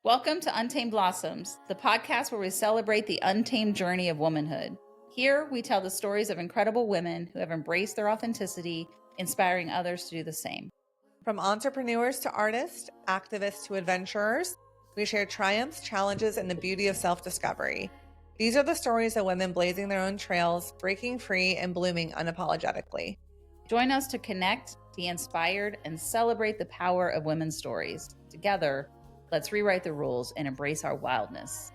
Welcome to Untamed Blossoms, the podcast where we celebrate the untamed journey of womanhood. Here, we tell the stories of incredible women who have embraced their authenticity, inspiring others to do the same. From entrepreneurs to artists, activists to adventurers, we share triumphs, challenges, and the beauty of self-discovery. These are the stories of women blazing their own trails, breaking free, and blooming unapologetically. Join us to connect, be inspired, and celebrate the power of women's stories. Together, let's rewrite the rules and embrace our wildness.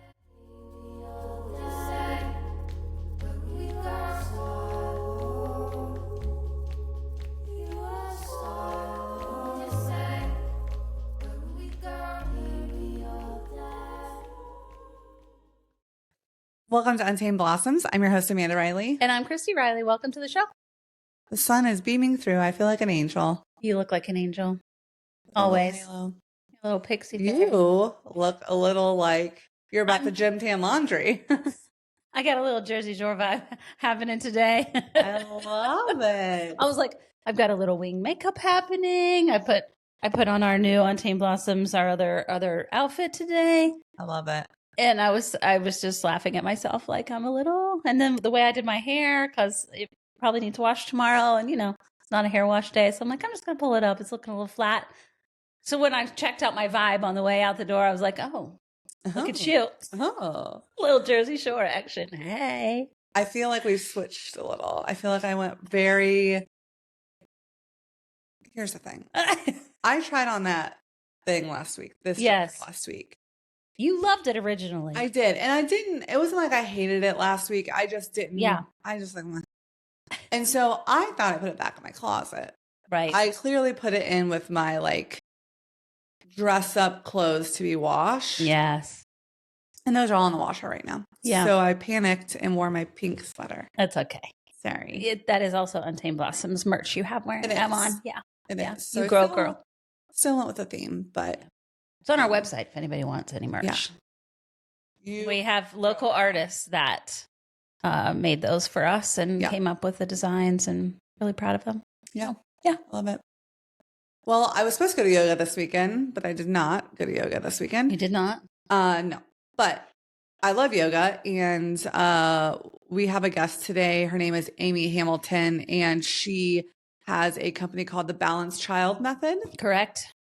Welcome to Untamed Blossoms. I'm your host, Amanda Riley. And I'm Christy Riley. Welcome to the show. The sun is beaming through. I feel like an angel. You look like an angel. Always. A little pixie face. You look a little like you're about to gym tan laundry. I got a little Jersey Shore vibe happening today. I love it. I was like, I've got a little wing makeup happening. I put on our new Untamed Blossoms, our other outfit today. I love it. And I was just laughing at myself like I'm a little, and then the way I did my hair, because it probably need to wash tomorrow, and it's not a hair wash day, so I'm like, I'm just gonna pull it up. It's looking a little flat. So when I checked out my vibe on the way out the door, I was like, look at you. Little Jersey Shore action. Hey. I feel like we switched a little. I feel like I went very, here's the thing. I tried on that thing last week. Last week. You loved it originally. I did. And it wasn't like I hated it last week. I just didn't. Yeah. I just like, and so I thought I put it back in my closet. Right. I clearly put it in with my like dress up clothes to be washed. Yes. And those are all in the washer right now. Yeah. So I panicked and wore my pink sweater. That's okay. Sorry. That is also Untamed Blossoms merch you have wearing them on. Yeah. It is. So you girl. Still not with the theme, but it's on our website if anybody wants any merch. Yeah. We have local artists that made those for us and came up with the designs, and really proud of them. Yeah. So, yeah. Love it. Well, I was supposed to go to yoga this weekend, but I did not go to yoga this weekend. You did not? No. But I love yoga, and we have a guest today. Her name is Amy Hamilton, and she has a company called the Balanced Child Method. Correct.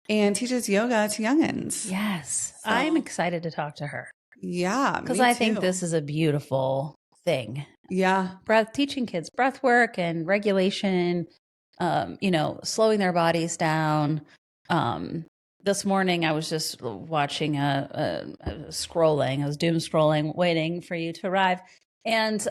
And teaches yoga to youngins. Yes. So, I'm excited to talk to her. Yeah. Because I think this is a beautiful thing. Yeah. Teaching kids breath work and regulation, slowing their bodies down. This morning I was just watching scrolling. I was doom scrolling, waiting for you to arrive. And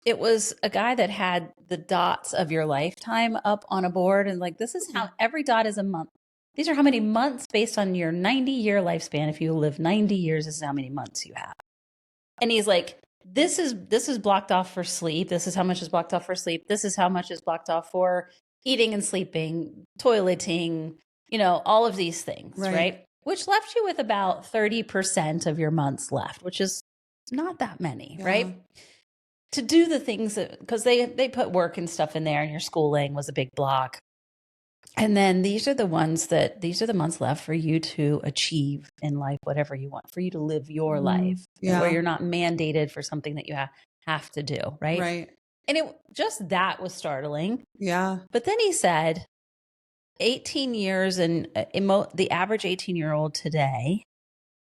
it was a guy that had the dots of your lifetime up on a board. And like, this is how every dot is a month. These are how many months based on your 90-year lifespan. If you live 90 years, this is how many months you have. And he's like, this is blocked off for sleep. This is how much is blocked off for sleep. This is how much is blocked off for eating and sleeping, toileting, all of these things, right? Which left you with about 30% of your months left, which is not that many, right? To do the things because they put work and stuff in there, and your schooling was a big block. And then these are the months left for you to achieve in life, whatever you want, for you to live your life, where you're not mandated for something that you have to do, right? Right. And that was startling. Yeah. But then he said 18 years and the average 18-year-old today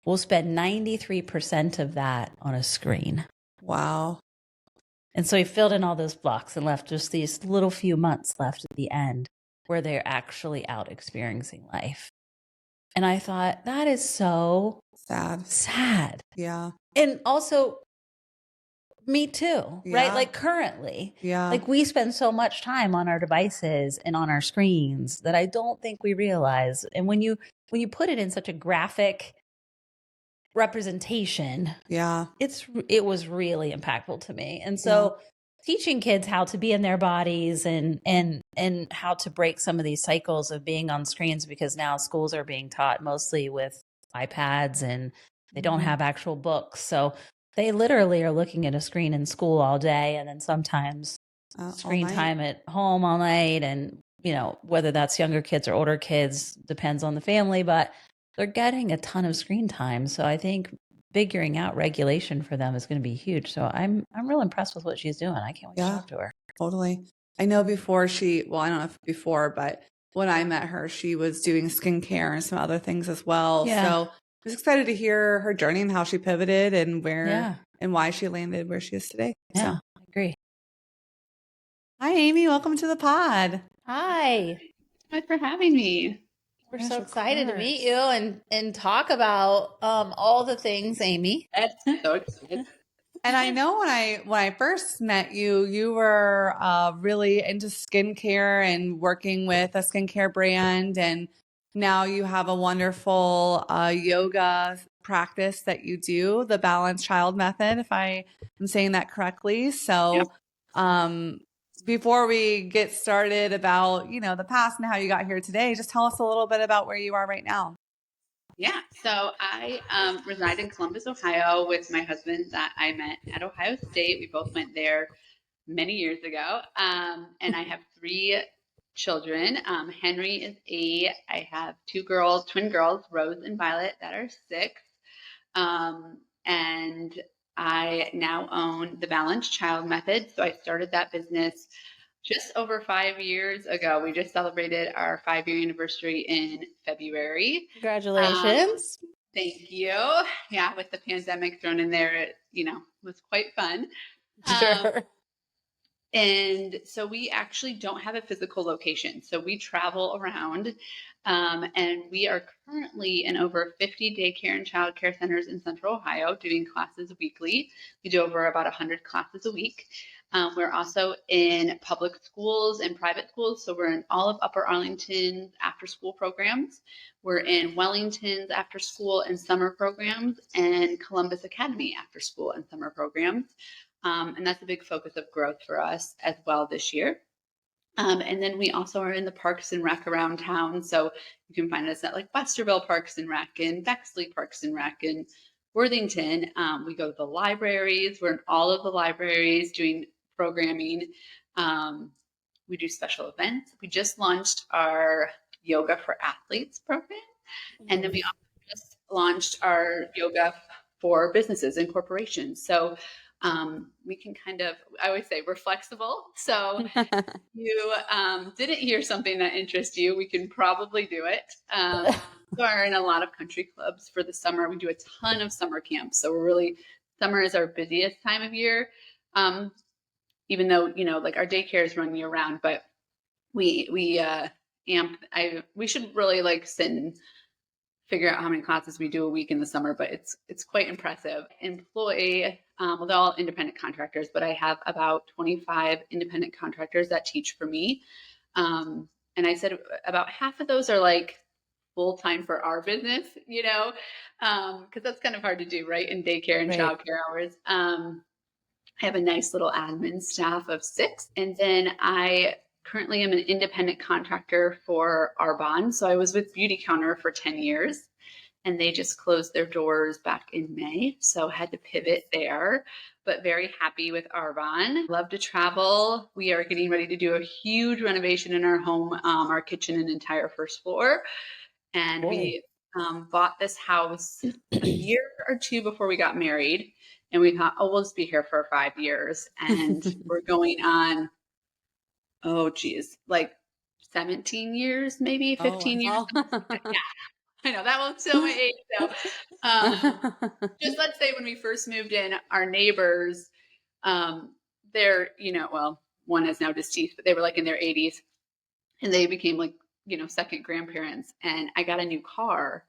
will spend 93% of that on a screen. Wow. And so he filled in all those blocks and left just these little few months left at the end where they're actually out experiencing life. And I thought, that is so sad. Yeah. And also, me too, right? Like currently, like we spend so much time on our devices and on our screens that I don't think we realize. And when you put it in such a graphic representation, it was really impactful to me. And so teaching kids how to be in their bodies and how to break some of these cycles of being on screens, because now schools are being taught mostly with iPads and they don't have actual books. So they literally are looking at a screen in school all day, and then sometimes screen time at home all night. And, whether that's younger kids or older kids, depends on the family. But they're getting a ton of screen time. So I think figuring out regulation for them is going to be huge. So I'm real impressed with what she's doing. I can't wait to Yeah, talk to her. totally. I know before well, I don't know if before, but when I met her, she was doing skincare and some other things as well. Yeah. So I was excited to hear her journey and how she pivoted and Yeah. and why she landed where she is today. Yeah. So, I agree. hi, Amy. Welcome to the pod. Hi. Thanks for having me. We're Yes, so of excited to meet course. you and talk about all the things, Amy. That's so excited. And I know when I first met you, you were really into skincare and working with a skincare brand, and now you have a wonderful yoga practice that you do, the Balanced Child Method, if I am saying that correctly. So, before we get started about the past and how you got here today, just tell us a little bit about where you are right now. Yeah, so I reside in Columbus, Ohio with my husband that I met at Ohio State. We both went there many years ago. And I have 3 children. Henry is 8. I have 2 girls, twin girls, Rose and Violet, that are 6. And I now own the Balanced Child Method. So I started that business just over 5 years ago. We just celebrated our 5-year anniversary in February. Congratulations. Thank you. Yeah, with the pandemic thrown in there, it, was quite fun. Sure. And so we actually don't have a physical location. So we travel around, and we are currently in over 50 daycare and childcare centers in Central Ohio doing classes weekly. We do over about 100 classes a week. We're also in public schools and private schools. So we're in all of Upper Arlington's after school programs. We're in Wellington's after school and summer programs, and Columbus Academy after school and summer programs. And that's a big focus of growth for us as well this year. And then we also are in the parks and rec around town. So you can find us at like Westerville Parks and Rec and Bexley Parks and Rec and Worthington. We go to the libraries. We're in all of the libraries doing programming. We do special events. We just launched our Yoga for Athletes program. And then we also just launched our yoga for businesses and corporations. So we can I always say we're flexible. So you didn't hear something that interests you, we can probably do it. We are in a lot of country clubs for the summer. We do a ton of summer camps. So summer is our busiest time of year. Even though, like our daycare is run year round, but we should really like sit and figure out how many classes we do a week in the summer, but it's quite impressive. Employ, well, they're all independent contractors, but I have about 25 independent contractors that teach for me. And I said about half of those are like full time for our business, because that's kind of hard to do, right? In daycare and childcare hours. I have a nice little admin staff of 6. And then I currently am an independent contractor for Arbonne. So I was with Beauty Counter for 10 years and they just closed their doors back in May. So I had to pivot there, but very happy with Arbonne. Love to travel. We are getting ready to do a huge renovation in our home, our kitchen and entire first floor. And we bought this house a year or 2 before we got married. And we thought, oh, we'll just be here for 5 years. And we're going on, like 17 years, maybe 15 years. Yeah, I know that won't show my age. So just let's say when we first moved in, our neighbors, they're, well, one is now deceased, but they were like in their 80s and they became like, second grandparents. And I got a new car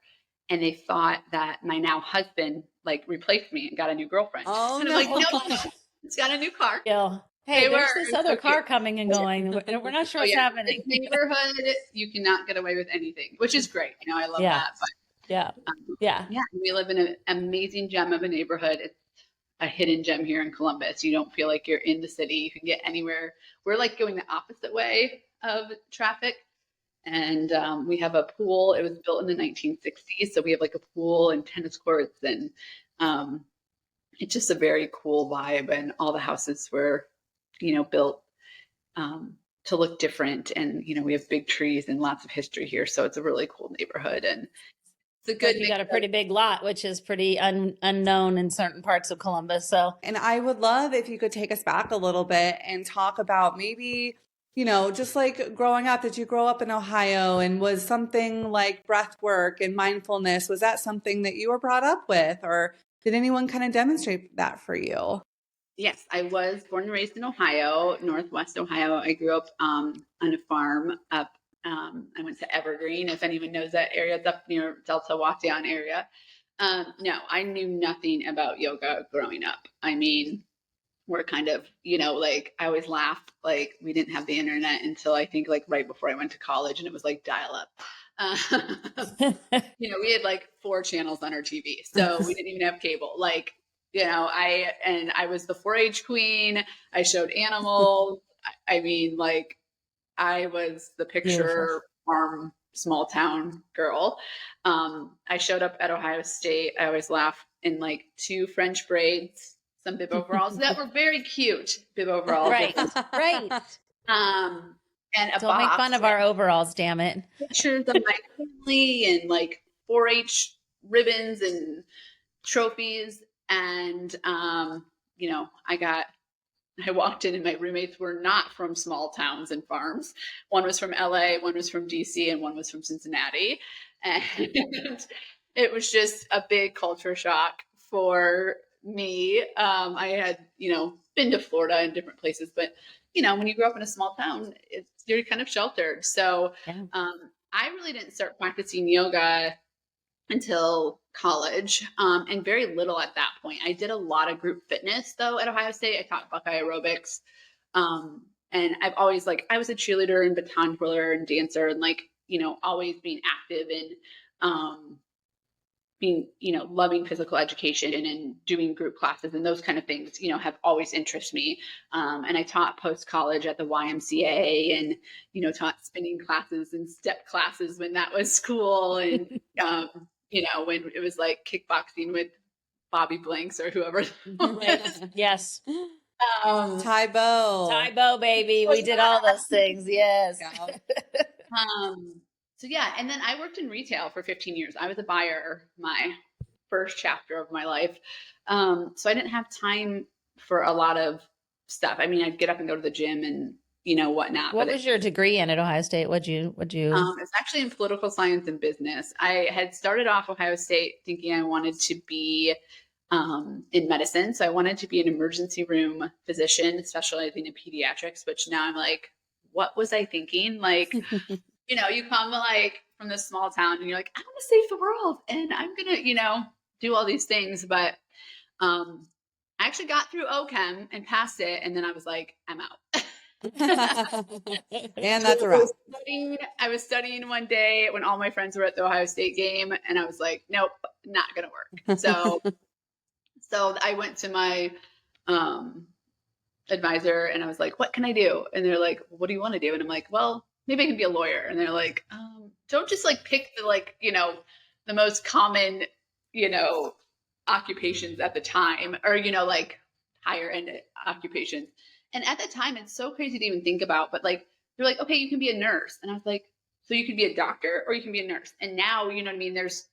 and they thought that my now husband like replaced me and got a new girlfriend. Oh, and no. I'm like, no, it's got a new car. Yeah. Hey, there's this other car cute. coming and going. We're not sure what's happening. This neighborhood, you cannot get away with anything, which is great. I love that. But yeah. We live in an amazing gem of a neighborhood. It's a hidden gem here in Columbus. You don't feel like you're in the city. You can get anywhere. We're like going the opposite way of traffic. And we have a pool. It was built in the 1960s. So we have like a pool and tennis courts. And it's just a very cool vibe. And all the houses were, built to look different. And, we have big trees and lots of history here. So it's a really cool neighborhood. And it's a It's good like you mix got a of, pretty big lot, which is pretty unknown in certain parts of Columbus. So And I would love if you could take us back a little bit and talk about maybe, just like growing up, did you grow up in Ohio, and was something like breath work and mindfulness, was that something that you were brought up with, or did anyone kind of demonstrate that for you? yes, I was born and raised in Ohio, Northwest Ohio. I grew up on a farm up, I went to Evergreen, if anyone knows that area. It's up near Delta Wateon area. No, I knew nothing about yoga growing up. I mean, we're kind of, like I always laugh, like we didn't have the internet until I think like right before I went to college, and it was like dial up. We had like 4 channels on our TV, so we didn't even have cable. Like, I was the 4-H queen. I showed animals. I mean, like I was the beautiful. picture farm small town girl. I showed up at Ohio State. I always laugh in like 2 French braids, some bib overalls that were very cute bib overalls. Right, right. Um, and a Don't make fun box of our overalls, damn it. pictures of my family and like 4-H ribbons and trophies. And, I walked in and my roommates were not from small towns and farms. One was from LA, one was from DC, and one was from Cincinnati. And it was just a big culture shock for me. I had, been to Florida and different places, but when you grow up in a small town, you're kind of sheltered. So Yeah. I really didn't start practicing yoga until college, and very little at that point. I did a lot of group fitness though at Ohio State. I taught Buckeye aerobics, and I've always I was a cheerleader and baton twirler and dancer, and always being active and being loving physical education and doing group classes and those kind of things have always interested me. And I taught post college at the YMCA, and taught spinning classes and step classes when that was cool, and when it was like kickboxing with Bobby Blanks or whoever. Yes. Tybo, baby. We did all those things. Yes. So yeah, and then I worked in retail for 15 years. I was a buyer my first chapter of my life. So I didn't have time for a lot of stuff. I mean, I'd get up and go to the gym and whatnot. What was your degree in at Ohio State? What'd you? It's actually in political science and business. I had started off Ohio State thinking I wanted to be in medicine. So I wanted to be an emergency room physician, specializing in pediatrics, which now I'm like, what was I thinking? Like, you come from this small town and you're like, I want to save the world and I'm going to, do all these things. But I actually got through OChem and passed it. And then I was like, I'm out. And that's a wrap. I was studying one day when all my friends were at the Ohio State game, and I was like, nope, not going to work. So I went to my advisor and I was like, what can I do? And they're like, what do you want to do? And I'm like, well, maybe I can be a lawyer. And they're like, don't just pick the the most common, occupations at the time, or, higher end occupations. And at the time, it's so crazy to even think about, but they're like, okay, you can be a nurse. And I was like, so you could be a doctor or you can be a nurse. And now, there's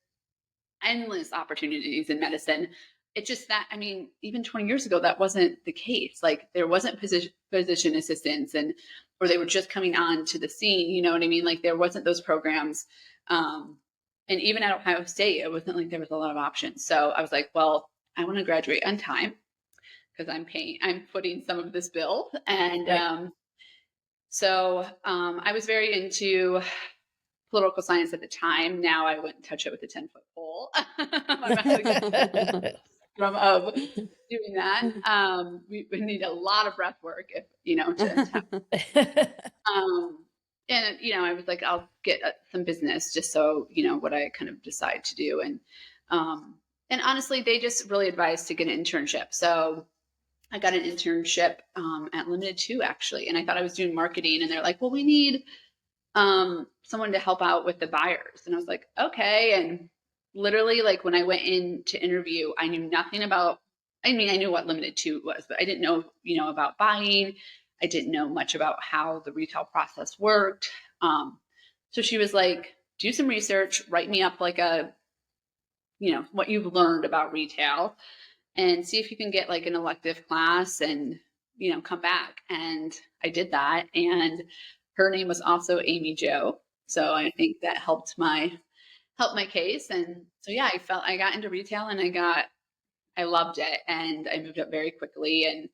endless opportunities in medicine. It's just that, even 20 years ago, that wasn't the case. There wasn't physician assistants or they were just coming on to the scene. You know what I mean? There wasn't those programs. And even at Ohio State, it wasn't like there was a lot of options. So I was like, well, I want to graduate on time because I'm footing some of this bill. And so I was very into political science at the time. Now I wouldn't touch it with a 10-foot pole. Of doing that. We need a lot of breath work if, and, I was like, I'll get some business just so, what I kind of decide to do. And honestly, they just really advised to get an internship. So I got an internship at Limited 2, actually. And I thought I was doing marketing. And they're like, well, we need someone to help out with the buyers. And I was like, okay. And literally, when I went in to interview, I knew nothing about, I knew what Limited 2 was, but I didn't know, about buying. I didn't know much about how the retail process worked. So she was like, do some research, write me up a what you've learned about retail, and see if you can get like an elective class and, come back. And I did that. And her name was also Amy Jo. So I think that helped my case. And so, yeah, I got into retail and I loved it. And I moved up very quickly and,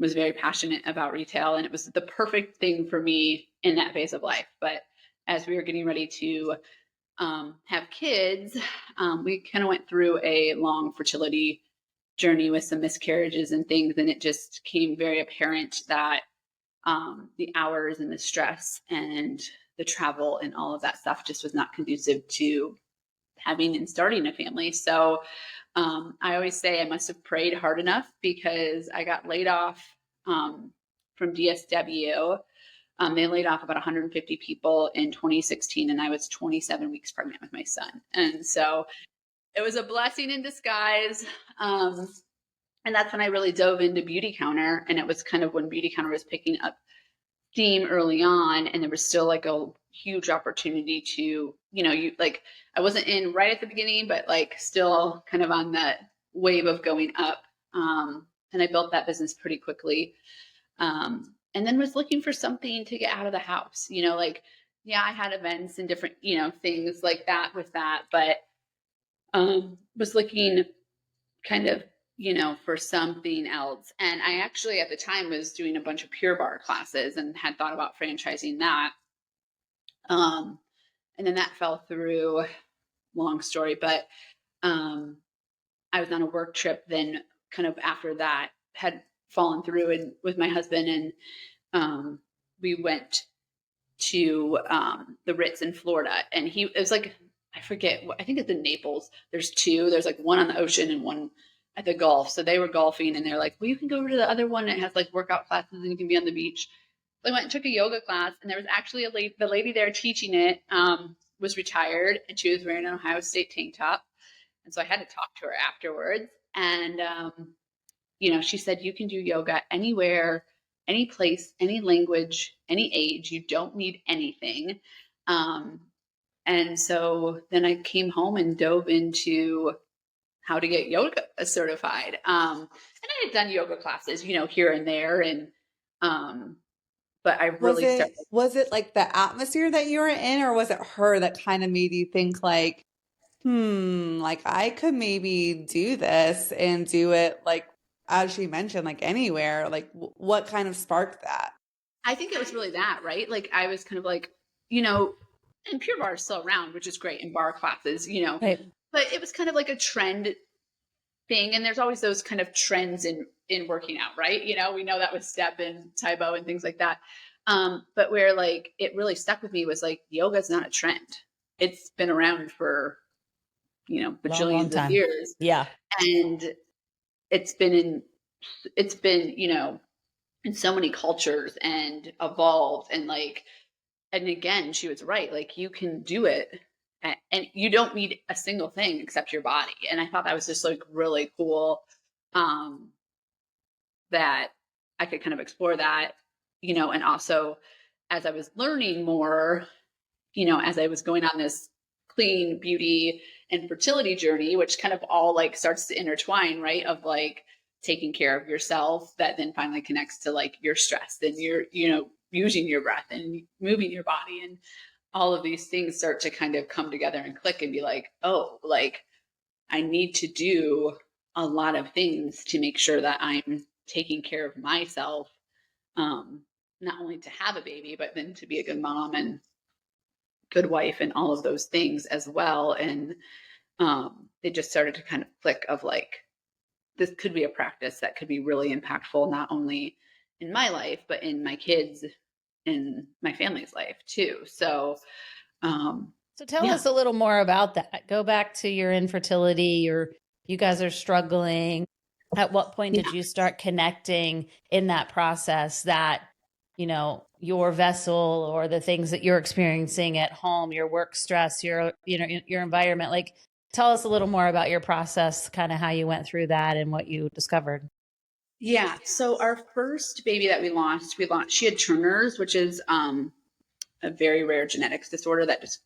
was very passionate about retail, and it was the perfect thing for me in that phase of life. But as we were getting ready to have kids, we kind of went through a long fertility journey with some miscarriages and things, and it just became very apparent that the hours and the stress and the travel and all of that stuff just was not conducive to having and starting a family. So I always say I must have prayed hard enough, because I got laid off from DSW. They laid off about 150 people in 2016, and I was 27 weeks pregnant with my son. And so it was a blessing in disguise. And that's when I really dove into Beauty Counter. And it was kind of when Beauty Counter was picking up steam early on, and there was still like a huge opportunity to, I wasn't in right at the beginning, but like still kind of on that wave of going up. And I built that business pretty quickly. And then was looking for something to get out of the house, I had events and different, things like that with that, but was looking kind of, for something else. And I actually at the time was doing a bunch of Pure Barre classes and had thought about franchising that. And then that fell through, long story, but I was on a work trip then kind of after that had fallen through and with my husband, and we went to the Ritz in Florida, and it was like, I forget, I think it's in Naples. There's two. There's like one on the ocean and one at the Gulf. So they were golfing, and they're like, well, you can go over to the other one. It has like workout classes and you can be on the beach. So I went and took a yoga class, and there was actually the lady there teaching it was retired, and she was wearing an Ohio State tank top. And so I had to talk to her afterwards. And, she said, you can do yoga anywhere, any place, any language, any age. You don't need anything. And so then I came home and dove into how to get yoga certified. And I had done yoga classes, here and there. And, but I really started. Was it like the atmosphere that you were in, or was it her that kind of made you think like, like I could maybe do this and do it like, as she mentioned, like anywhere, like what kind of sparked that? I think it was really that, right? Like I was kind of like, and Pure Barre is still around, which is great, in bar classes, Right. but it was kind of like a trend thing. And there's always those kind of trends in working out, right? We know that with Step and Taibo and things like that. But where like it really stuck with me was like, yoga is not a trend. It's been around for, bajillions of years. Yeah. And it's been, in so many cultures and evolved, and like, and again, she was right. Like you can do it and you don't need a single thing except your body. And I thought that was just like really cool. That I could kind of explore that, and also as I was learning more, as I was going on this clean beauty and fertility journey, which kind of all like starts to intertwine, right? Of like taking care of yourself, that then finally connects to like your stress and your, using your breath and moving your body, and all of these things start to kind of come together and click and be like, oh, like I need to do a lot of things to make sure that I'm taking care of myself, not only to have a baby, but then to be a good mom and good wife and all of those things as well. And they just started to kind of click of like, this could be a practice that could be really impactful, not only in my life, but in my kids and my family's life too. So tell us a little more about that. Go back to your infertility, or you guys are struggling. At what point did you start connecting in that process that, your vessel or the things that you're experiencing at home, your work stress, your environment, like tell us a little more about your process, kind of how you went through that and what you discovered. Yeah. So our first baby that we launched, she had Turner's, which is a very rare genetics disorder that just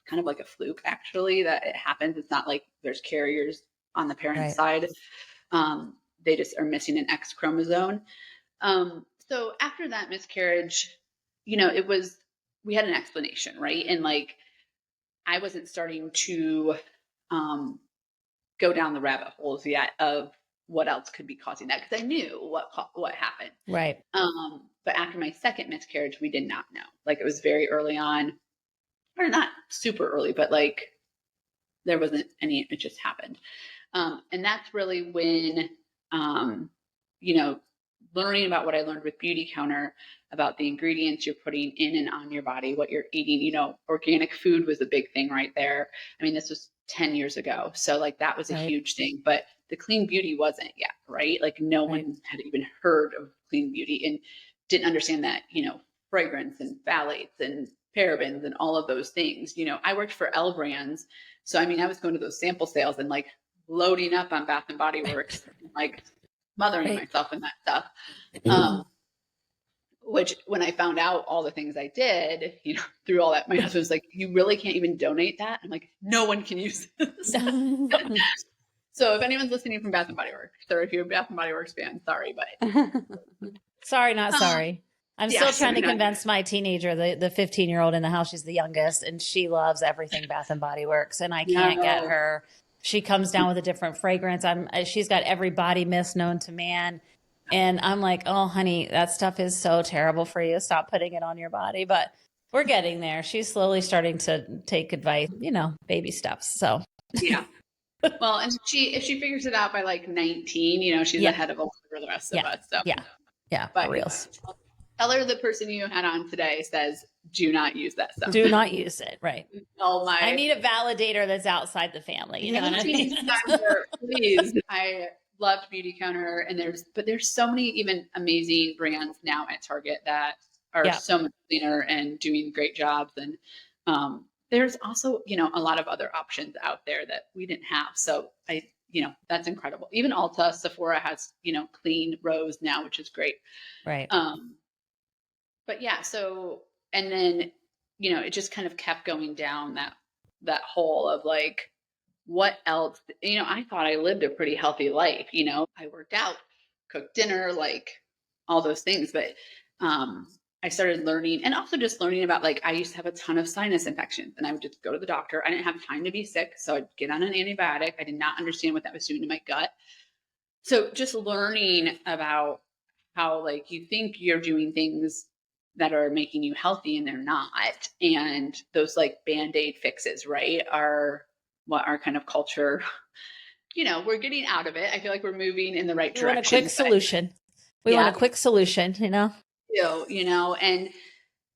kind of like a fluke, actually, that it happens. It's not like there's carriers on the parent's Right. side. They just are missing an X chromosome. So after that miscarriage, we had an explanation, right? And like, I wasn't starting to go down the rabbit holes yet of what else could be causing that, because I knew what happened. Right. But after my second miscarriage, we did not know. Like, it was very early on, or not super early, but like there wasn't any. It just happened, and that's really when you know, learning about what I learned with Beauty Counter about the ingredients you're putting in and on your body, what you're eating, organic food was a big thing right there. I mean, this was 10 years ago. So like that was a Right. huge thing, but the clean beauty wasn't yet, right? Like no Right. one had even heard of clean beauty and didn't understand that, fragrance and phthalates and parabens and all of those things. I worked for L Brands. So, I mean, I was going to those sample sales and like loading up on Bath and Body Works, like mothering Right. myself in that stuff. Which when I found out all the things I did, through all that, my husband was like, "You really can't even donate that?" I'm like, "No one can use this." So if anyone's listening from Bath and Body Works, or if you're a Bath and Body Works fan, sorry, but Sorry, not sorry. I'm yeah, still trying to sorry, not- convince my teenager, the 15-year-old in the house, she's the youngest, and she loves everything Bath and Body Works, and I can't get No. her. She comes down with a different fragrance. She's got every body mist known to man. And I'm like, "Oh, honey, that stuff is so terrible for you. Stop putting it on your body." But we're getting there. She's slowly starting to take advice, baby steps. So Yeah. Well, and if she figures it out by like 19, she's Yeah. ahead of the rest of Yeah. us. So Yeah, but for reals. tell her the person you had on today says, "Do not use that stuff." Do not use it. Right. Oh my! I need a validator that's outside the family. You know what I mean? Please. I loved Beauty Counter, and there's so many even amazing brands now at Target that are Yeah. so much cleaner and doing great jobs. And there's also a lot of other options out there that we didn't have. So that's incredible. Even Ulta, Sephora has clean rows now, which is great. Right. But yeah, so, and then it just kind of kept going down that hole of like, what else? I thought I lived a pretty healthy life. I worked out, cooked dinner, like all those things. But I started learning, and also just learning about, like, I used to have a ton of sinus infections, and I would just go to the doctor. I didn't have time to be sick, so I'd get on an antibiotic. I did not understand what that was doing to my gut. So just learning about how, like, you think you're doing things that are making you healthy and they're not. And those like Band-Aid fixes, right, are what our kind of culture, we're getting out of it. I feel like we're moving in the right We direction. want a quick solution. We want a quick solution,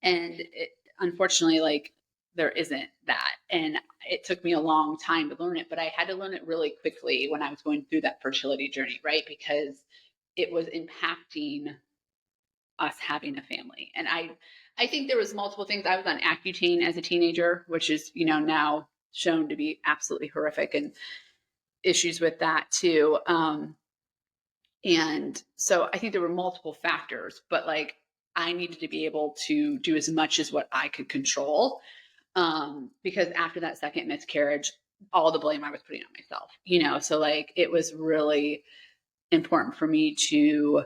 And unfortunately, like, there isn't that. And it took me a long time to learn it, but I had to learn it really quickly when I was going through that fertility journey, right? Because it was impacting us having a family. And I think there was multiple things. I was on Accutane as a teenager, which is, now shown to be absolutely horrific, and issues with that too. And so I think there were multiple factors, but like, I needed to be able to do as much as what I could control. Because after that second miscarriage, all the blame I was putting on myself, so like, it was really important for me to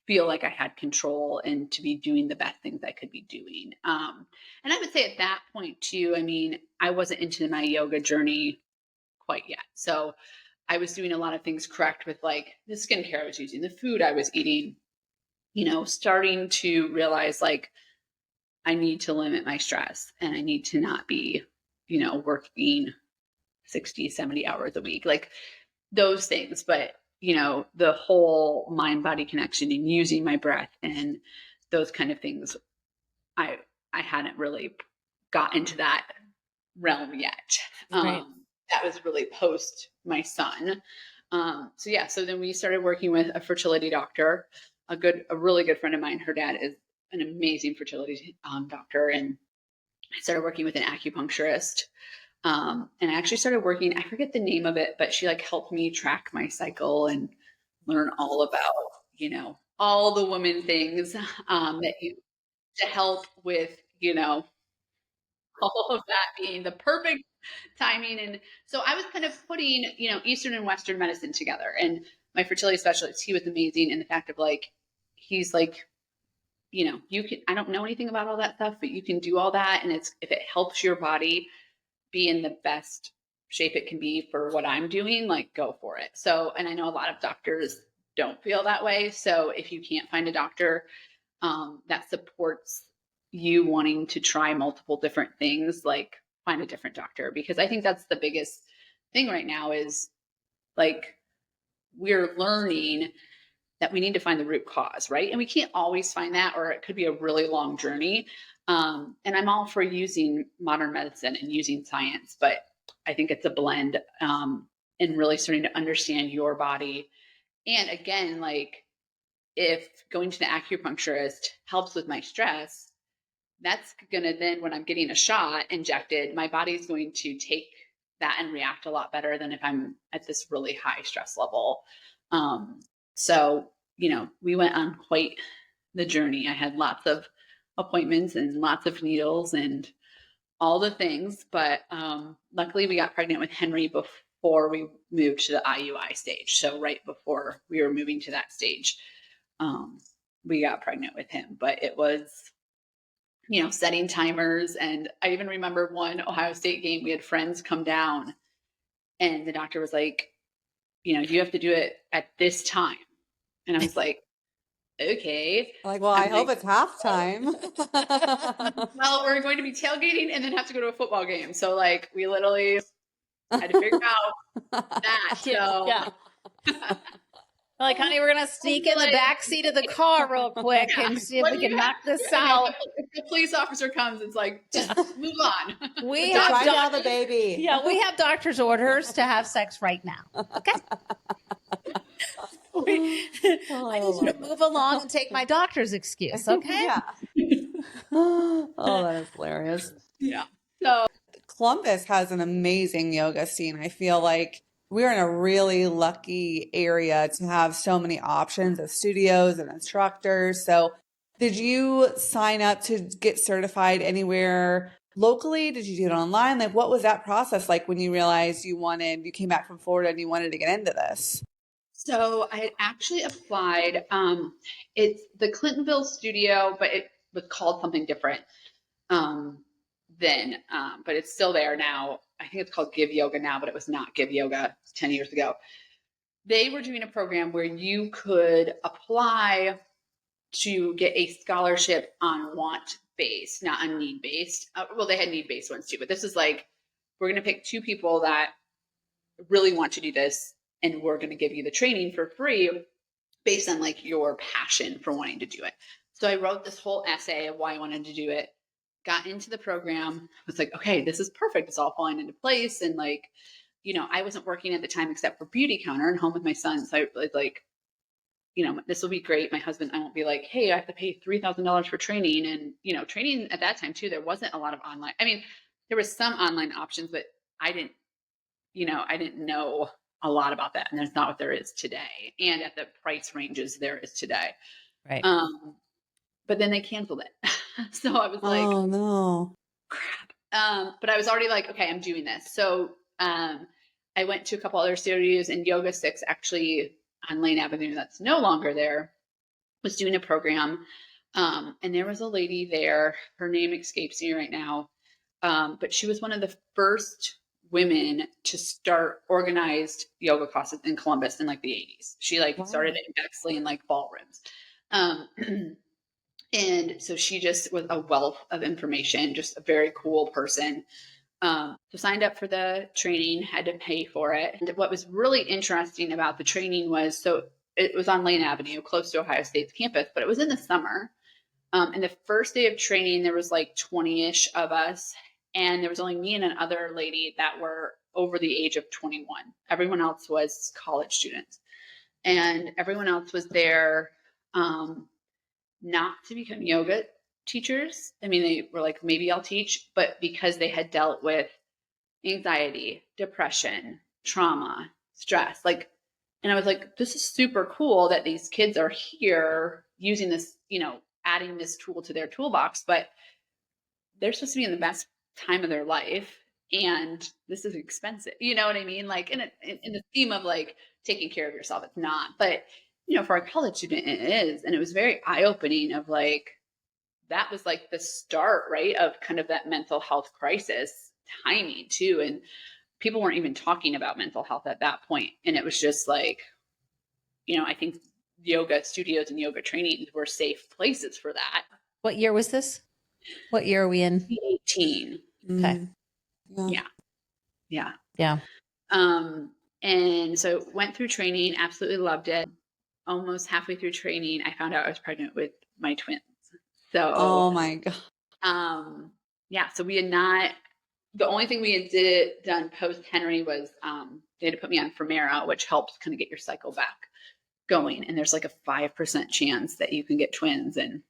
feel like I had control and to be doing the best things I could be doing. And I would say at that point too, I mean, I wasn't into my yoga journey quite yet. So I was doing a lot of things correct with like the skincare I was using, the food I was eating, starting to realize like, I need to limit my stress, and I need to not be, working 60, 70 hours a week, like those things. But, the whole mind body connection and using my breath and those kind of things, I hadn't really got into that realm yet. Right. That was really post my son. So then we started working with a fertility doctor, a really good friend of mine. Her dad is an amazing fertility doctor, and I started working with an acupuncturist. And I actually started working, I forget the name of it, but she like helped me track my cycle and learn all about, all the woman things to help with, all of that being the perfect timing. And so I was kind of putting, Eastern and Western medicine together. And my fertility specialist, he was amazing in the fact of like, he's like, you can, I don't know anything about all that stuff, but you can do all that. And if it helps your body be in the best shape it can be for what I'm doing, like go for it. So, and I know a lot of doctors don't feel that way. So if you can't find a doctor that supports you wanting to try multiple different things, like find a different doctor, because I think that's the biggest thing right now is like we're learning that we need to find the root cause, right? And we can't always find that, or it could be a really long journey. And I'm all for using modern medicine and using science, but I think it's a blend and really starting to understand your body. And again, like if going to the acupuncturist helps with my stress, that's going to then, when I'm getting a shot injected, my body's going to take that and react a lot better than if I'm at this really high stress level. So, we went on quite the journey. I had lots of appointments and lots of needles and all the things, but luckily we got pregnant with Henry before we moved to the IUI stage. So right before we were moving to that stage, we got pregnant with him. But it was, setting timers. And I even remember one Ohio State game, we had friends come down and the doctor was like, you have to do it at this time. And I was like, okay. Like, well, I hope it's halftime. Well, we're going to be tailgating and then have to go to a football game. So like we literally had to figure out that. So Yeah. Like, honey, we're going to sneak in the back seat of the car real quick and see if we can knock this out. If the police officer comes, it's like, just move on. We Find out the baby. Yeah, we have doctor's orders to have sex right now. Okay. I need you to move along and take my doctor's excuse. Okay. Yeah. Oh, that is hilarious. Yeah. So Columbus has an amazing yoga scene. I feel like we're in a really lucky area to have so many options of studios and instructors. So did you sign up to get certified anywhere locally? Did you do it online? Like, what was that process like when you realized you came back from Florida and you wanted to get into this? So I had actually applied. It's the Clintonville studio, but it was called something different then. But it's still there now. I think it's called Give Yoga now, but it was not Give Yoga 10 years ago. They were doing a program where you could apply to get a scholarship on want based, not on need based. Well, they had need based ones too, but this is like, we're going to pick 2 people that really want to do this, and we're going to give you the training for free based on like your passion for wanting to do it. So I wrote this whole essay of why I wanted to do it, got into the program, was like, okay, this is perfect. It's all falling into place. And like, I wasn't working at the time except for Beauty Counter and home with my son. So I was like, this will be great. My husband, I won't be like, hey, I have to pay $3,000 for training. And, training at that time too, there wasn't a lot of online. I mean, there was some online options, but I didn't know a lot about that. And there's not what there is today. And at the price ranges there is today. Right. But then they canceled it. So I was like, oh no, crap. But I was already like, okay, I'm doing this. So I went to a couple other studios, and Yoga 6 actually on Lane Avenue, that's no longer there, was doing a program. And there was a lady there, her name escapes me right now. But she was one of the first women to start organized yoga classes in Columbus in like the 80s. She started in Bexley and like ballrooms. And so she just was a wealth of information, just a very cool person. So signed up for the training, had to pay for it. And what was really interesting about the training was, so it was on Lane Avenue, close to Ohio State's campus, but it was in the summer. And the first day of training, there was like 20-ish of us. And there was only me and another lady that were over the age of 21. Everyone else was college students. And everyone else was there not to become yoga teachers. I mean, they were like, maybe I'll teach, but because they had dealt with anxiety, depression, trauma, stress. And I was like, this is super cool that these kids are here using this, adding this tool to their toolbox, but they're supposed to be in the best time of their life, and this is expensive. You know what I mean? Like in the theme of like taking care of yourself, it's not. But for a college student, it is, and it was very eye opening. Of like that was like the start, right, of kind of that mental health crisis timing too, and people weren't even talking about mental health at that point, and it was just like, I think yoga studios and yoga trainings were safe places for that. What year was this? What year are we in? 18. Okay. Yeah. Yeah. Yeah. And so went through training, absolutely loved it. Almost halfway through training, I found out I was pregnant with my twins. So, oh my God. Yeah, so we had not, the only thing we had done post Henry was, they had to put me on Femera, which helps kind of get your cycle back going. And there's like a 5% chance that you can get twins, and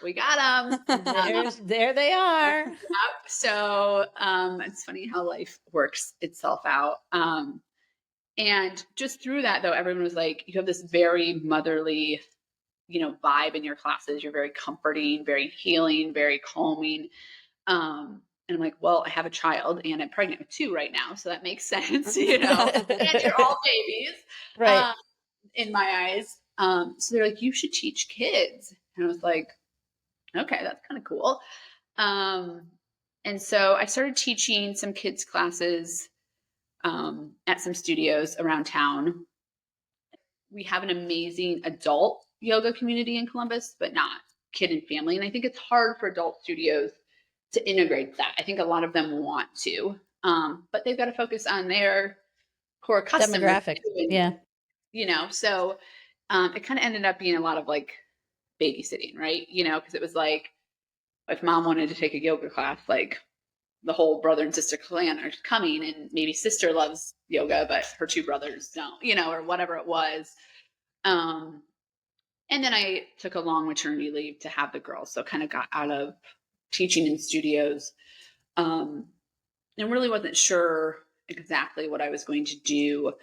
we got them. There they are. So, it's funny how life works itself out. And just through that, though, everyone was like, you have this very motherly, vibe in your classes. You're very comforting, very healing, very calming. And I'm like, well, I have a child and I'm pregnant with 2 right now. So that makes sense, and you're all babies, Right. in my eyes. So they're like, you should teach kids. And I was like, okay, that's kind of cool. And so I started teaching some kids classes at some studios around town. We have an amazing adult yoga community in Columbus, but not kid and family. And I think it's hard for adult studios to integrate that. I think a lot of them want to, but they've got to focus on their core customer demographic. Yeah. So it kind of ended up being a lot of like babysitting, right? Because it was like, if mom wanted to take a yoga class, like the whole brother and sister clan are coming, and maybe sister loves yoga, but her 2 brothers don't, or whatever it was. And then I took a long maternity leave to have the girls. So kind of got out of teaching in studios, and really wasn't sure exactly what I was going to do.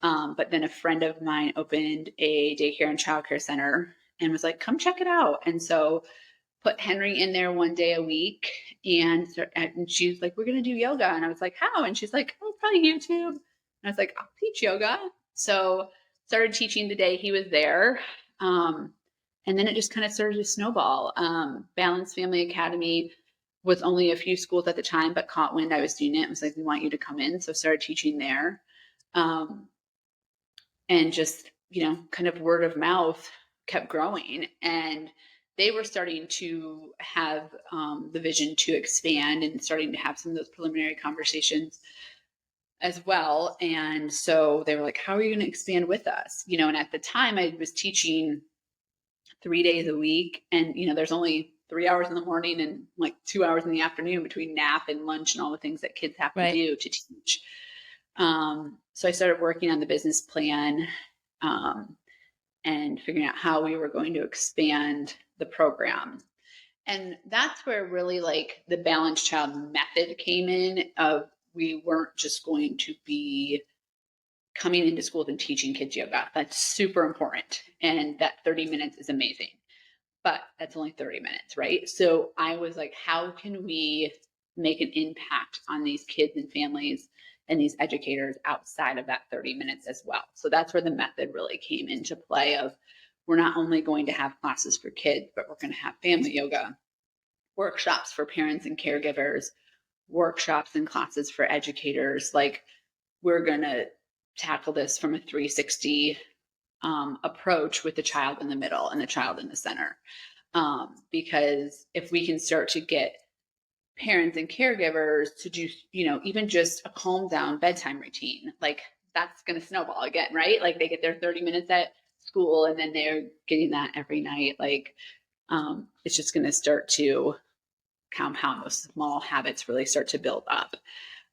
But then a friend of mine opened a daycare and childcare center and was like, come check it out. And so put Henry in there one day a week, and she was like, we're going to do yoga. And I was like, how? And she's like, oh, probably YouTube. And I was like, I'll teach yoga. So started teaching the day he was there. And then it just kind of started to snowball. Balanced Family Academy was only a few schools at the time, but caught wind I was doing it. It was like, we want you to come in. So started teaching there. And just, kind of word of mouth kept growing. And they were starting to have the vision to expand, and starting to have some of those preliminary conversations as well. And so they were like, how are you going to expand with us? And at the time I was teaching 3 days a week, and, there's only 3 hours in the morning and like 2 hours in the afternoon between nap and lunch and all the things that kids have to do to teach. So I started working on the business plan, and figuring out how we were going to expand the program. And that's where really like the Balanced Child method came in. Of we weren't just going to be coming into schools and teaching kids yoga. That's super important. And that 30 minutes is amazing, but that's only 30 minutes, right? So I was like, how can we make an impact on these kids and families and these educators outside of that 30 minutes as well? So that's where the method really came into play. Of we're not only going to have classes for kids, but we're going to have family yoga, workshops for parents and caregivers, workshops and classes for educators. Like, we're going to tackle this from a 360 approach, with the child in the middle and the child in the center. Because if we can start to get parents and caregivers to do, even just a calm down bedtime routine, like that's going to snowball again, right? Like they get their 30 minutes at school, and then they're getting that every night. Like, it's just going to start to compound. Those small habits really start to build up.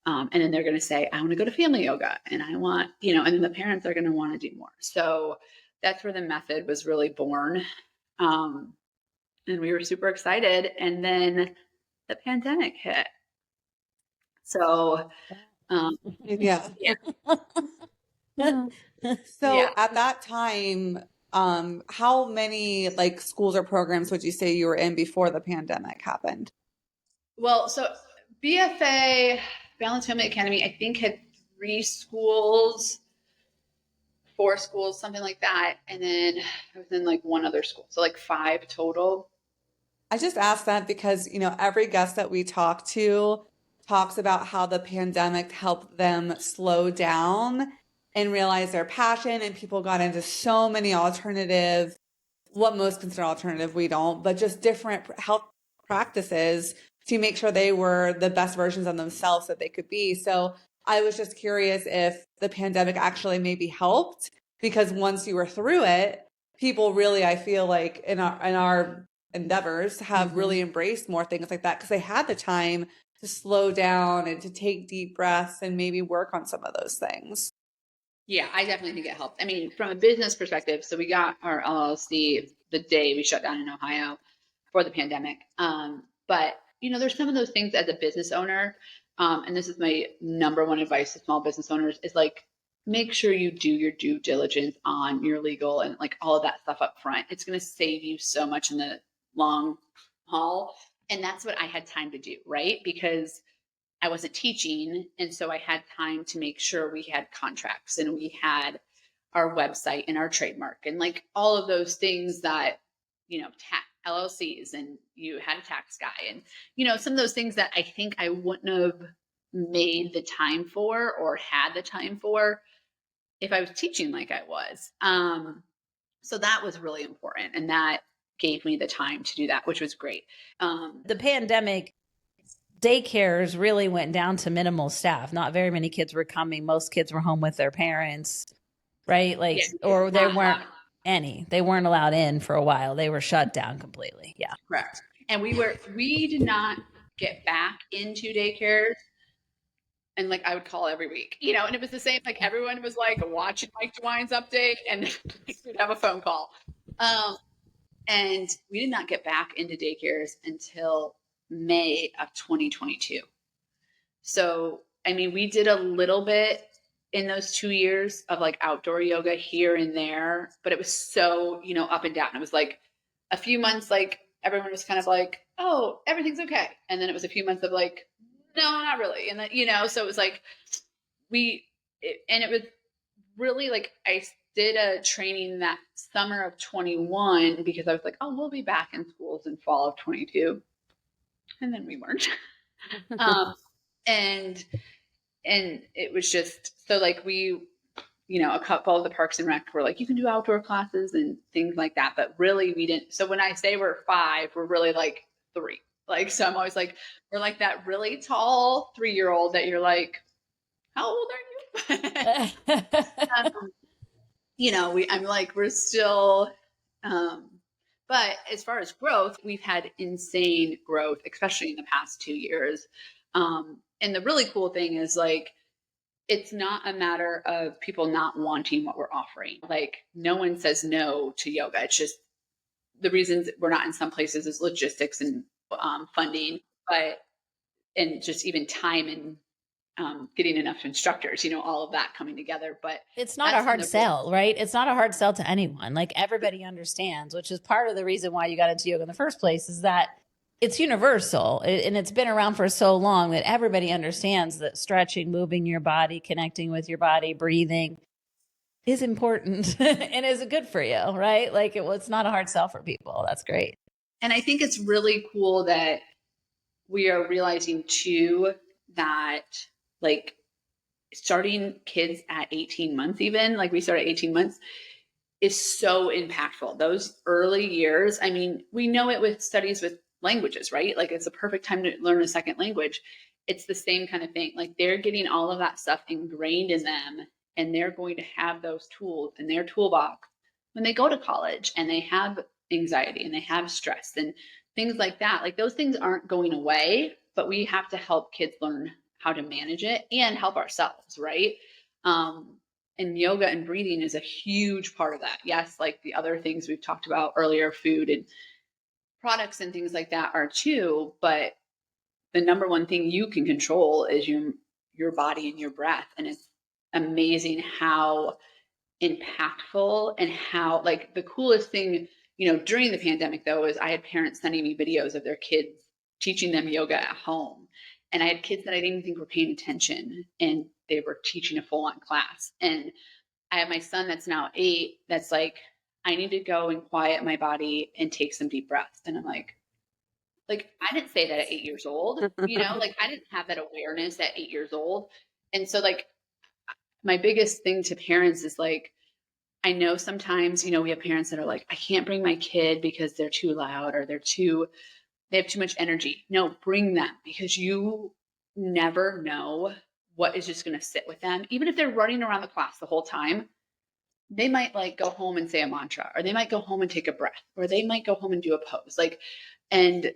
And then they're going to say, I want to go to family yoga, and I want, and then the parents are going to want to do more. So that's where the method was really born. And we were super excited. And then the pandemic hit. So, yeah. So at that time, how many schools or programs would you say you were in before the pandemic happened? Well, so BFA, Balanced Family Academy, I think had 3 schools, 4 schools, something like that. And then I was in like one other school. So like 5 total. I just asked that because, every guest that we talk to talks about how the pandemic helped them slow down and realize their passion, and people got into so many alternative, what most consider alternative, we don't, but just different health practices to make sure they were the best versions of themselves that they could be. So I was just curious if the pandemic actually maybe helped, because once you were through it, people really, I feel like in our endeavors have really embraced more things like that because they had the time to slow down and to take deep breaths and maybe work on some of those things. Yeah, I definitely think it helped. I mean, from a business perspective, so we got our LLC the day we shut down in Ohio for the pandemic. But there's some of those things as a business owner, and this is my number one advice to small business owners is like, make sure you do your due diligence on your legal and like all of that stuff up front. It's going to save you so much in the long haul. And that's what I had time to do, right? Because I wasn't teaching. And so I had time to make sure we had contracts and we had our website and our trademark and like all of those things that, tax LLCs, and you had a tax guy and, some of those things that I think I wouldn't have made the time for or had the time for if I was teaching like I was. So that was really important. And that gave me the time to do that, which was great. The pandemic, daycares really went down to minimal staff. Not very many kids were coming. Most kids were home with their parents, right? Like, Yeah, or there weren't any. They weren't allowed in for a while. They were shut down completely. Yeah. correct. And we did not get back into daycares. And like I would call every week, and it was the same. Like everyone was like watching Mike DeWine's update, and we'd have a phone call. And we did not get back into daycares until May of 2022. So, I mean, we did a little bit in those 2 years of like outdoor yoga here and there, but it was so, up and down. It was like a few months, like everyone was kind of like, oh, everything's okay. And then it was a few months of like, no, not really. And then, so it was like, and it was really like, I did a training that summer of 21 because I was like, oh, we'll be back in schools in fall of 22. And then we weren't. And it was just so like we, a couple of the parks and rec were like, you can do outdoor classes and things like that. But really we didn't. So when I say we're 5, we're really like 3. Like, so I'm always like, we're like that really tall 3-year-old that you're like, how old are you? I'm like, we're still, but as far as growth, we've had insane growth, especially in the past 2 years. And the really cool thing is like, it's not a matter of people not wanting what we're offering. Like no one says no to yoga. It's just the reasons we're not in some places is logistics and funding, and just even time and getting enough instructors, all of that coming together. But it's not a hard sell, right? It's not a hard sell to anyone. Like everybody understands, which is part of the reason why you got into yoga in the first place, is that it's universal and it's been around for so long that everybody understands that stretching, moving your body, connecting with your body, breathing is important and is good for you, right? Like it's not a hard sell for people. That's great. And I think it's really cool that we are realizing too that like starting kids at 18 months, even like we started at 18 months, is so impactful. Those early years, I mean, we know it with studies with languages, right? Like it's a perfect time to learn a second language. It's the same kind of thing. Like they're getting all of that stuff ingrained in them, and they're going to have those tools in their toolbox when they go to college and they have anxiety and they have stress and things like that. Like those things aren't going away, but we have to help kids learn how to manage it and help ourselves, right? And yoga and breathing is a huge part of that. Yes, like the other things we've talked about earlier, food and products and things like that are too, but the number one thing you can control is your body and your breath. And it's amazing how impactful and how like the coolest thing, during the pandemic though, is I had parents sending me videos of their kids teaching them yoga at home. And I had kids that I didn't even think were paying attention, and they were teaching a full on class. And I have my son that's now 8 that's like, I need to go and quiet my body and take some deep breaths. And I'm like, I didn't say that at 8 years old, like I didn't have that awareness at 8 years old. And so like my biggest thing to parents is like, I know sometimes, we have parents that are like, I can't bring my kid because they're too loud or they have too much energy. No, bring them, because you never know what is just going to sit with them. Even if they're running around the class the whole time, they might like go home and say a mantra, or they might go home and take a breath, or they might go home and do a pose. And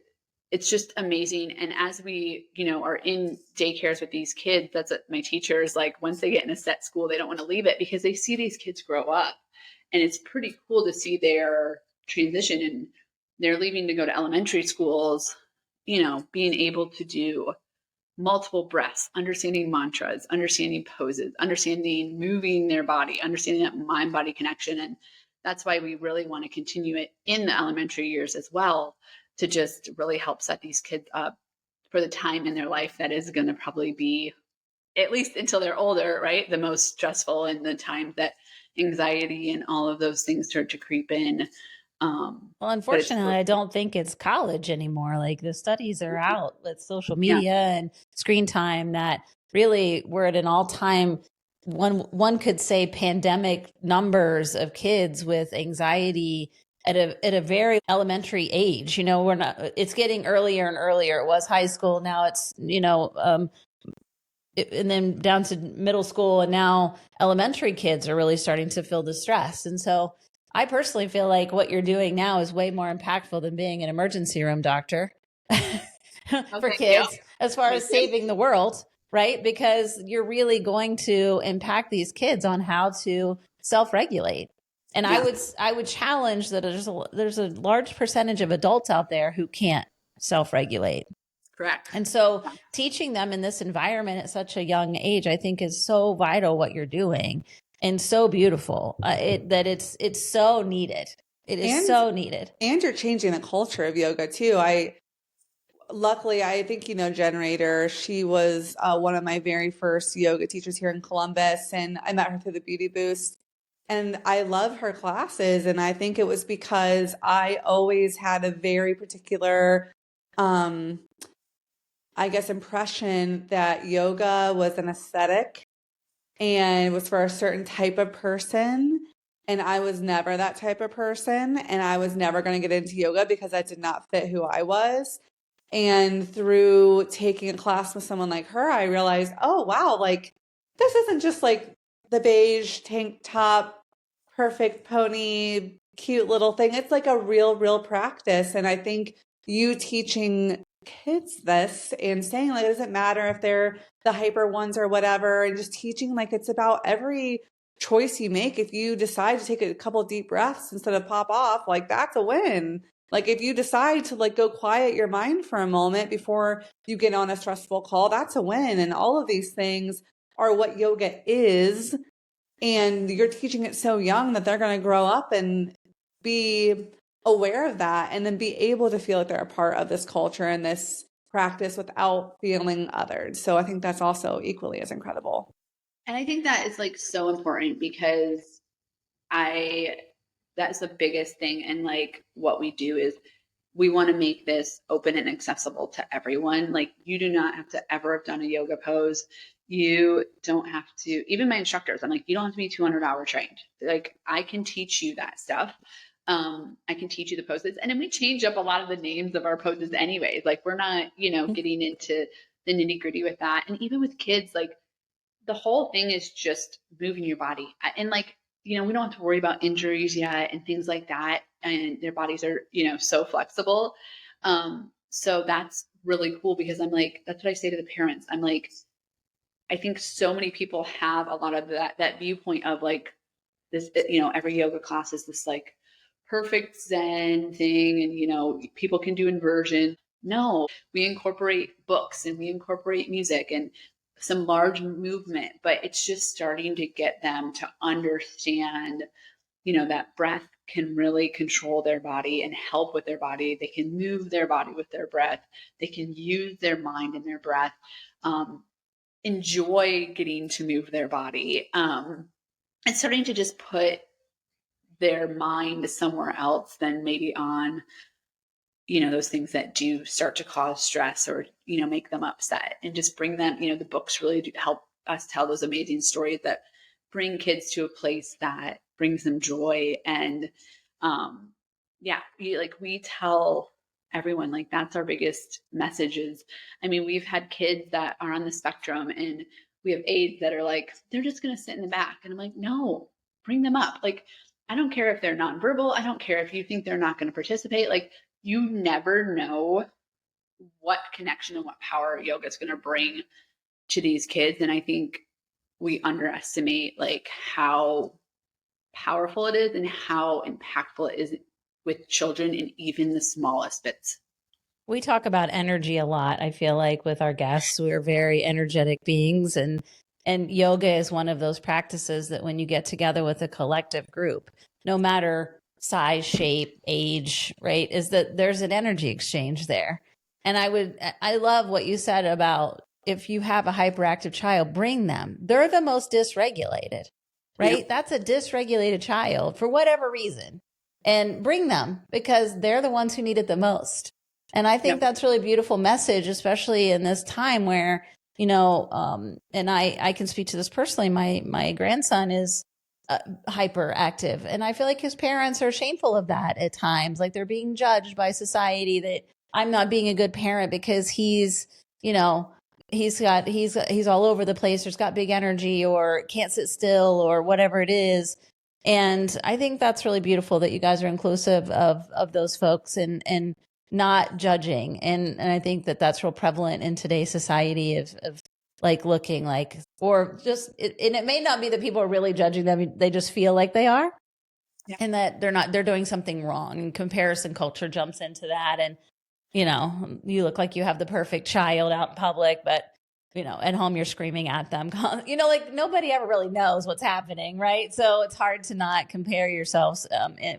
it's just amazing. And as we, are in daycares with these kids, that's what my teachers, like, once they get in a set school, they don't want to leave it because they see these kids grow up. And it's pretty cool to see their transition, and they're leaving to go to elementary schools, being able to do multiple breaths, understanding mantras, understanding poses, understanding moving their body, understanding that mind body connection. And that's why we really want to continue it in the elementary years as well, to just really help set these kids up for the time in their life that is going to probably be, at least until they're older, right, the most stressful, and the time that anxiety and all of those things start to creep in. Well, unfortunately, I don't think it's college anymore. Like, the studies are out with social media and screen time that really we're at an all-time, one could say, pandemic numbers of kids with anxiety at a very elementary age. It's getting earlier and earlier. It was high school. Now it's, and then down to middle school, and now elementary kids are really starting to feel the stress. And so I personally feel like what you're doing now is way more impactful than being an emergency room doctor for kids, as far as saving the world, right? Because you're really going to impact these kids on how to self-regulate. And I would challenge that there's a large percentage of adults out there who can't self-regulate. Correct. And so teaching them in this environment at such a young age, I think, is so vital, what you're doing, and so beautiful. It's so needed. It is so needed. And you're changing the culture of yoga too. Luckily, I think, Jen Rader, she was one of my very first yoga teachers here in Columbus, and I met her through the Beauty Boost. And I love her classes. And I think it was because I always had a very particular, impression that yoga was an aesthetic and was for a certain type of person. And I was never that type of person. And I was never going to get into yoga because that did not fit who I was. And through taking a class with someone like her, I realized, oh, wow, like, this isn't just like the beige tank top, perfect pony, cute little thing. It's like a real practice. And I think you teaching kids this and saying, like, it doesn't matter if they're the hyper ones or whatever, and just teaching, like, it's about every choice you make. If you decide to take a couple of deep breaths instead of pop off, like, that's a win. Like, if you decide to, like, go quiet your mind for a moment before you get on a stressful call, that's a win. And all of these things are what yoga is. And you're teaching it so young that they're going to grow up and be aware of that, and then be able to feel like they're a part of this culture and this practice without feeling othered. So I think that's also equally as incredible. And I think that is, like, so important, because that's the biggest thing. And, like, what we do is we want to make this open and accessible to everyone. Like, you do not have to ever have done a yoga pose. You don't have to, even my instructors, I'm like, you don't have to be 200-hour trained. Like, I can teach you that stuff. I can teach you the poses, and then we change up a lot of the names of our poses anyways. Like, we're not, getting into the nitty gritty with that. And even with kids, like, the whole thing is just moving your body. And, like, we don't have to worry about injuries yet and things like that. And their bodies are, so flexible. So that's really cool, because I'm like, that's what I say to the parents. I'm like, I think so many people have a lot of that viewpoint of, like, this, every yoga class is this, like, perfect Zen thing, and people can do inversion. No, we incorporate books and we incorporate music and some large movement, but it's just starting to get them to understand, that breath can really control their body and help with their body. They can move their body with their breath. They can use their mind and their breath. Enjoy getting to move their body, and starting to just put their mind somewhere else than maybe on, those things that do start to cause stress or, make them upset, and just bring them, the books really do help us tell those amazing stories that bring kids to a place that brings them joy. And we tell everyone, like, that's our biggest message is, we've had kids that are on the spectrum, and we have aides that are like, they're just going to sit in the back. And I'm like, no, bring them up. Like, I don't care if they're nonverbal. I don't care if you think they're not going to participate. Like, you never know what connection and what power yoga is going to bring to these kids. And I think we underestimate like how powerful it is and how impactful it is with children in even the smallest bits. We talk about energy a lot. I feel like with our guests, we're very energetic beings, and yoga is one of those practices that when you get together with a collective group, no matter size, shape, age, right, is that there's an energy exchange there. And I love what you said about if you have a hyperactive child, bring them. They're the most dysregulated, right? Yep. That's a dysregulated child for whatever reason. And bring them because they're the ones who need it the most. And I think that's really beautiful message, especially in this time where, and I can speak to this personally. My grandson is hyperactive, and I feel like his parents are shameful of that at times. Like they're being judged by society that I'm not being a good parent because he's all over the place, or he's got big energy, or can't sit still, or whatever it is. And I think that's really beautiful that you guys are inclusive of those folks and not judging. And I think that that's real prevalent in today's society of like looking like, or just, and it may not be that people are really judging them. They just feel like they are, and that they're doing something wrong. And comparison culture jumps into that. And, you look like you have the perfect child out in public, but at home you're screaming at them, like nobody ever really knows what's happening. Right. So it's hard to not compare yourselves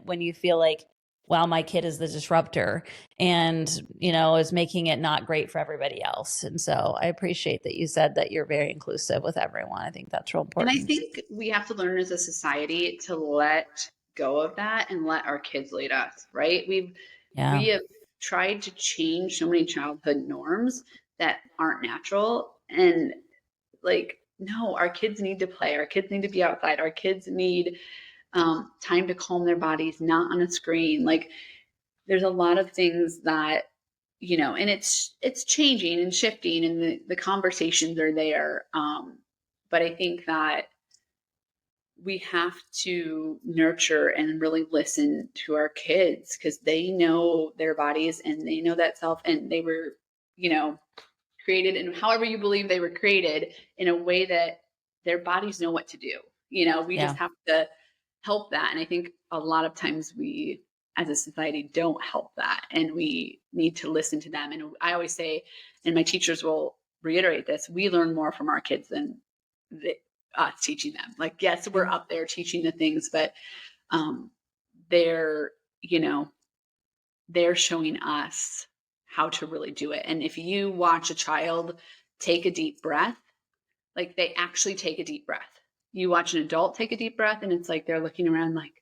when you feel like, wow, my kid is the disruptor and, is making it not great for everybody else. And so I appreciate that you said that you're very inclusive with everyone. I think that's real important. And I think we have to learn as a society to let go of that and let our kids lead us, right? We have tried to change so many childhood norms that aren't natural. And like, no, our kids need to play. Our kids need to be outside. Our kids need time to calm their bodies, not on a screen. Like there's a lot of things that, and it's changing and shifting, and the conversations are there. But I think that we have to nurture and really listen to our kids because they know their bodies and they know that self, and they were, created, and however you believe they were created, in a way that their bodies know what to do. We just have to help that. And I think a lot of times we as a society don't help that, and we need to listen to them. And I always say, and my teachers will reiterate this, we learn more from our kids than us teaching them. Like, yes, we're up there teaching the things, but they're showing us how to really do it. And if you watch a child take a deep breath, like they actually take a deep breath. You watch an adult take a deep breath, and it's like they're looking around like,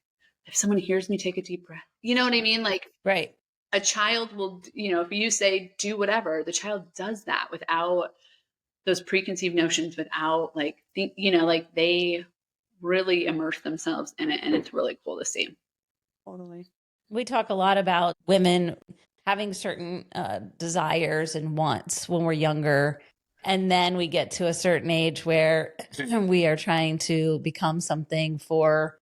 if someone hears me take a deep breath, you know what I mean? Like, right. A child will, if you say do whatever, the child does that without those preconceived notions, without like like they really immerse themselves in it, and it's really cool to see. Totally. We talk a lot about women having certain desires and wants when we're younger. And then we get to a certain age where we are trying to become something for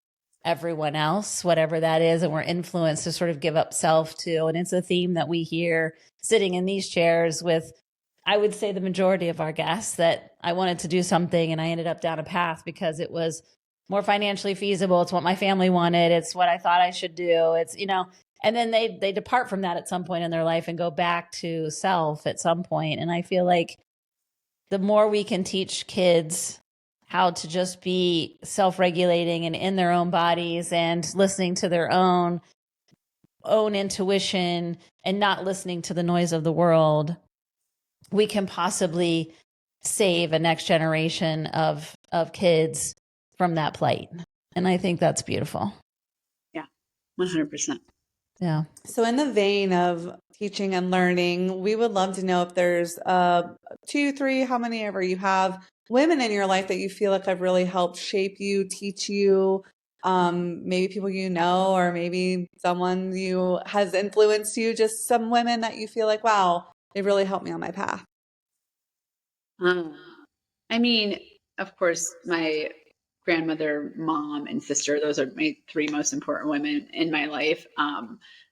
everyone else, whatever that is. And we're influenced to sort of give up self to. And it's a theme that we hear sitting in these chairs with, I would say, the majority of our guests, that I wanted to do something and I ended up down a path because it was more financially feasible. It's what my family wanted. It's what I thought I should do. It's, and then they depart from that at some point in their life and go back to self at some point. And I feel like the more we can teach kids how to just be self-regulating and in their own bodies and listening to their own intuition and not listening to the noise of the world, we can possibly save a next generation of kids from that plight. And I think that's beautiful. Yeah, 100%. Yeah. So in the vein of teaching and learning, we would love to know if there's 2, 3, how many ever you have, women in your life that you feel like have really helped shape you, teach you, maybe people you know, or maybe someone you has influenced you, just some women that you feel like, wow, they really helped me on my path. I mean, of course, my grandmother, mom, and sister, those are my 3 most important women in my life,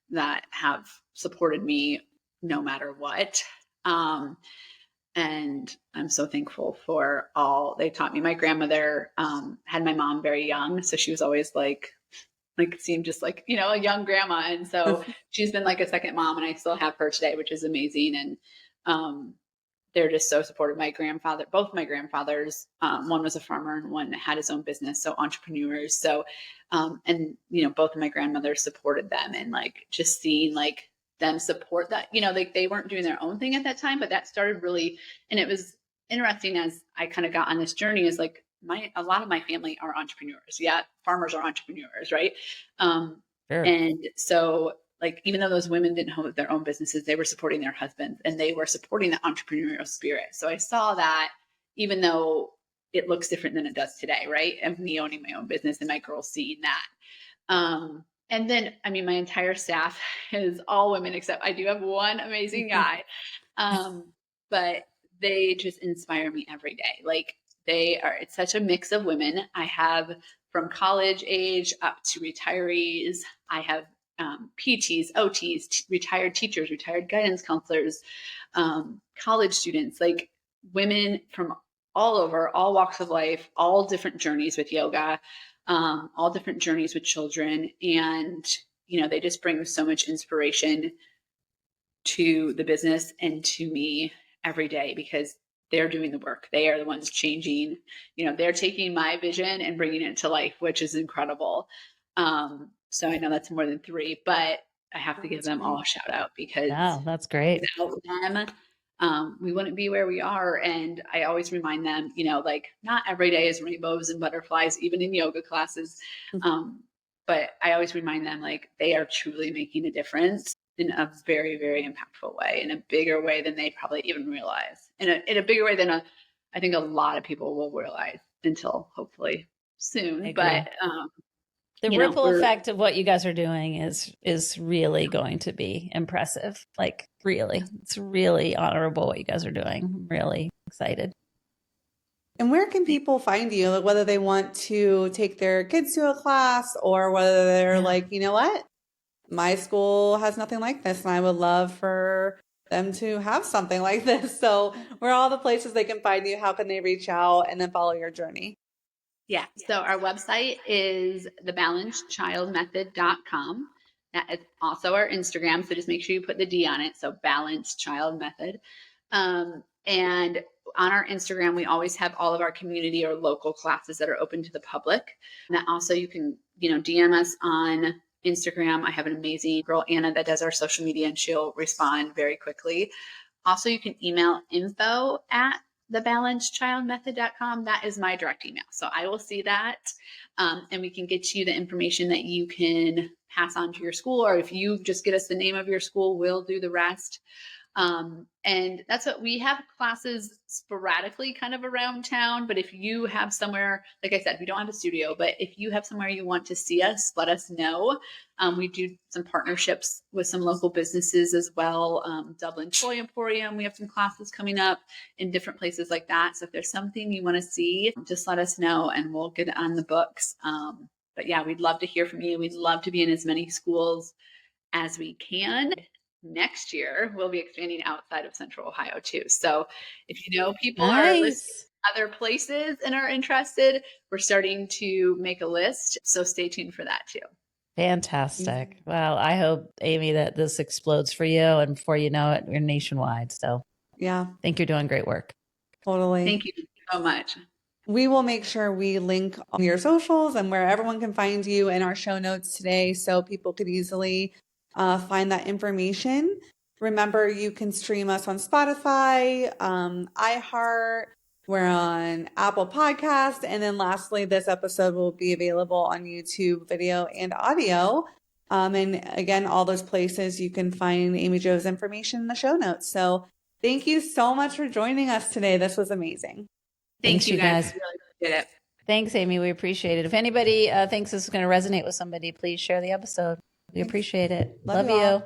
that have supported me no matter what. And I'm so thankful for all they taught me. My grandmother had my mom very young, so she was always like seemed just like, a young grandma. And so she's been like a second mom, and I still have her today, which is amazing. And they're just so supportive. My grandfather, both my grandfathers, one was a farmer and one had his own business, so entrepreneurs. So, and both of my grandmothers supported them, and like just seeing like them support that, like they weren't doing their own thing at that time, but that started really, and it was interesting as I kind of got on this journey. Is like a lot of my family are entrepreneurs. Yeah, farmers are entrepreneurs, right? Sure. And so like even though those women didn't have their own businesses, they were supporting their husbands and they were supporting the entrepreneurial spirit. So I saw that even though it looks different than it does today, right? And me owning my own business and my girls seeing that. And then, I mean, my entire staff is all women, except I do have one amazing guy. But they just inspire me every day. Like it's such a mix of women. I have from college age up to retirees. I have PTs, OTs, retired teachers, retired guidance counselors, college students, like women from all over, all walks of life, all different journeys with yoga, all different journeys with children. And, they just bring so much inspiration to the business and to me every day because they're doing the work. They are the ones changing, they're taking my vision and bringing it to life, which is incredible. So I know that's more than 3, but I have to give them all a shout out because that's great. Without them, we wouldn't be where we are. And I always remind them, like not every day is rainbows and butterflies, even in yoga classes. But I always remind them like they are truly making a difference in a very, very impactful way, in a bigger way than they probably even realize, in a bigger way than I think a lot of people will realize until hopefully soon. But the ripple effect of what you guys are doing is really going to be impressive. Like really, it's really honorable what you guys are doing. I'm really excited. And where can people find you? Like whether they want to take their kids to a class or whether they're like, you know what? My school has nothing like this and I would love for them to have something like this. So where are all the places they can find you? How can they reach out and then follow your journey? Yeah. So our website is thebalancedchildmethod.com. That is also our Instagram. So just make sure you put the D on it. So Balanced Child Method. And on our Instagram, we always have all of our community or local classes that are open to the public. And that also you can, DM us on Instagram. I have an amazing girl, Anna, that does our social media and she'll respond very quickly. Also, you can email info@thebalancedchildmethod.com. That is my direct email. So I will see that. And we can get you the information that you can pass on to your school, or if you just get us the name of your school, we'll do the rest. And that's what we have classes sporadically kind of around town. But if you have somewhere, like I said, we don't have a studio, but if you have somewhere you want to see us, let us know. We do some partnerships with some local businesses as well. Dublin Toy Emporium, we have some classes coming up in different places like that. So if there's something you want to see, just let us know and we'll get it on the books. But yeah, we'd love to hear from you. We'd love to be in as many schools as we can. Next year, we'll be expanding outside of Central Ohio too. So if you know people are listening to other places and are interested, we're starting to make a list. So stay tuned for that too. Fantastic. Well, I hope, Amy, that this explodes for you. And before you know it, you're nationwide. So yeah, I think you're doing great work. Totally. Thank you so much. We will make sure we link on your socials and where everyone can find you in our show notes today so people could easily find that information. Remember, you can stream us on Spotify, iHeart, we're on Apple Podcast. And then lastly, this episode will be available on YouTube video and audio. And again, all those places you can find Amy Jo's information in the show notes. So thank you so much for joining us today. This was amazing. Thank you guys. guys. Really appreciate it. Thanks, Amy. We appreciate it. If anybody thinks this is going to resonate with somebody, please share the episode. We appreciate it. Love Love you all. you.